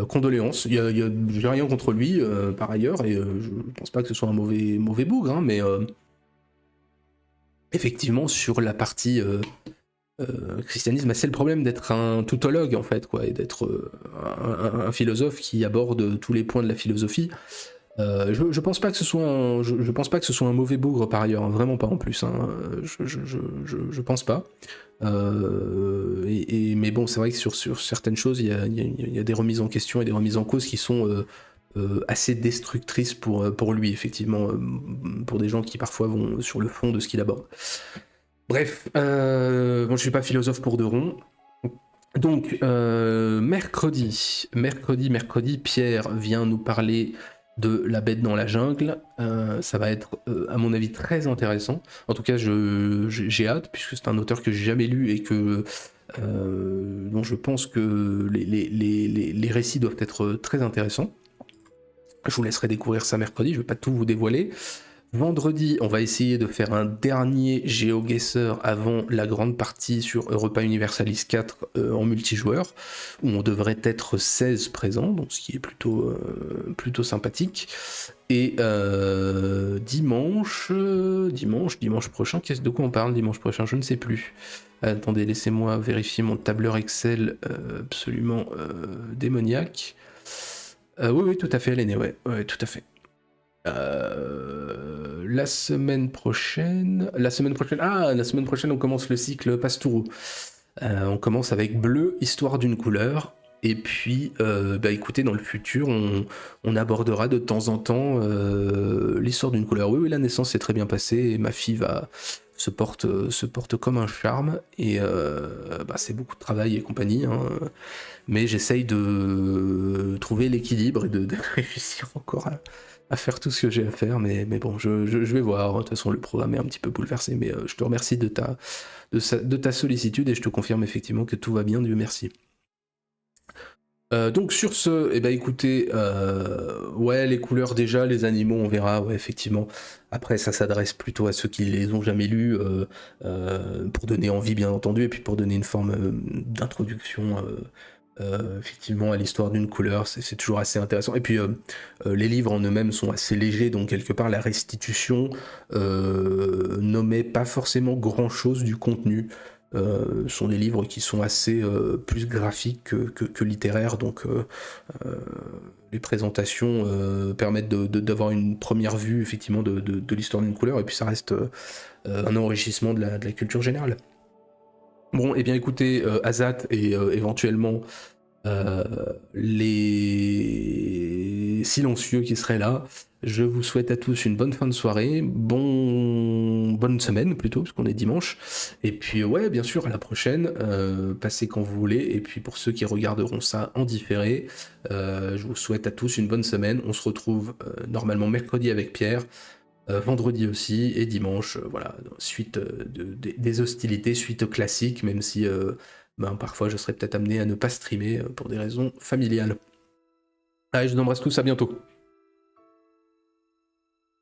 condoléances. J'ai rien contre lui par ailleurs, et je pense pas que ce soit un mauvais bougre, hein, mais effectivement, sur la partie christianisme, bah, c'est le problème d'être un tautologue en fait, quoi, et d'être un philosophe qui aborde tous les points de la philosophie. Je pense pas que ce soit je pense pas que ce soit un mauvais bougre par ailleurs, hein, vraiment pas en plus, hein, je pense pas. Mais bon, c'est vrai que sur certaines choses, il y a des remises en question et des remises en cause qui sont assez destructrices pour lui, effectivement, pour des gens qui parfois vont sur le fond de ce qu'il aborde. Bref, bon, je suis pas philosophe pour de rond. Donc, mercredi, Pierre vient nous parler de La Bête dans la jungle. Ça va être, à mon avis, très intéressant. En tout cas, j'ai hâte, puisque c'est un auteur que j'ai jamais lu et dont je pense que les récits doivent être très intéressants. Je vous laisserai découvrir ça mercredi, je ne vais pas tout vous dévoiler. Vendredi, on va essayer de faire un dernier GeoGuessr avant la grande partie sur Europa Universalis 4 en multijoueur, où on devrait être 16 présents, donc ce qui est plutôt sympathique. Et dimanche prochain, de quoi on parle dimanche prochain? Je ne sais plus. Attendez, laissez-moi vérifier mon tableur Excel absolument démoniaque. Oui, tout à fait, Lenné, ouais, tout à fait. La semaine prochaine, on commence le cycle Pastourou. On commence avec Bleu, Histoire d'une couleur. Et puis, écoutez, dans le futur, on abordera de temps en temps l'histoire d'une couleur. Oui, la naissance s'est très bien passée et ma fille se porte comme un charme. Et c'est beaucoup de travail et compagnie, hein, mais j'essaye de trouver l'équilibre et de réussir encore à faire tout ce que j'ai à faire, mais bon, je vais voir. De toute façon, le programme est un petit peu bouleversé, mais je te remercie de ta sollicitude et je te confirme effectivement que tout va bien, Dieu merci. Donc sur ce, écoutez, les couleurs déjà, les animaux, on verra, ouais, effectivement. Après, ça s'adresse plutôt à ceux qui les ont jamais lus, pour donner envie, bien entendu, et puis pour donner une forme d'introduction. Effectivement, à l'histoire d'une couleur, c'est toujours assez intéressant. Et puis, les livres en eux-mêmes sont assez légers, donc quelque part, la restitution n'omet pas forcément grand-chose du contenu. Sont des livres qui sont assez plus graphiques que littéraires, donc les présentations permettent d'avoir une première vue, effectivement, de l'histoire d'une couleur, et puis ça reste un enrichissement de la culture générale. Bon, et bien écoutez, Azat et éventuellement les silencieux qui seraient là, je vous souhaite à tous une bonne fin de soirée, bonne semaine plutôt, parce qu'on est dimanche, et puis ouais, bien sûr, à la prochaine, passez quand vous voulez, et puis pour ceux qui regarderont ça en différé, je vous souhaite à tous une bonne semaine. On se retrouve normalement mercredi avec Pierre, vendredi aussi, et dimanche, voilà, suite des hostilités, suite classique, même si parfois je serais peut-être amené à ne pas streamer pour des raisons familiales. Allez, je vous embrasse tous, à bientôt.